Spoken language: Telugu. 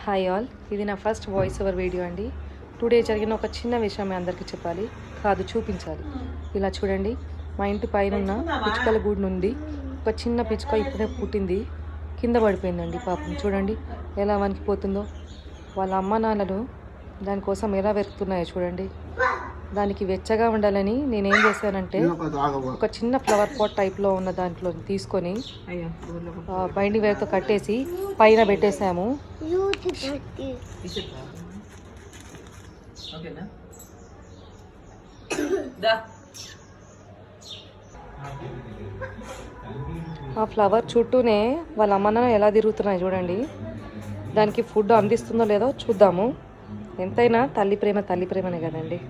హాయ్ ఆల్, ఇది నా ఫస్ట్ వాయిస్ ఓవర్ వీడియో అండి. టుడే జరిగిన ఒక చిన్న విషయం మీ అందరికీ చెప్పాలి, కాదు చూపించాలి. ఇలా చూడండి, మా ఇంటి పైన ఉన్న పిచ్చుకల గూడు నుండి ఒక చిన్న పిచ్చుక ఇప్పుడే పుట్టింది, కింద పడిపోయిందండి. పాపం చూడండి ఎలా వణికిపోతుందో. వాళ్ళ అమ్మ నాన్నలు దానికోసం ఎలా వెతుకుతున్నాయో చూడండి. దానికి వెచ్చగా ఉండాలని నేనేం చేశానంటే ఒక చిన్న ఫ్లవర్ పాట్ టైప్లో ఉన్న దాంట్లో తీసుకొని బైండింగ్ వైర్తో కట్టేసి పైన పెట్టేసాము. ఆ ఫ్లవర్ చుట్టూనే వాళ్ళ అమ్మ నాన్న ఎలా తిరుగుతున్నాయి చూడండి. దానికి ఫుడ్ అందిస్తుందో లేదో చూద్దాము. ఎంతైనా తల్లి ప్రేమనే కదండి.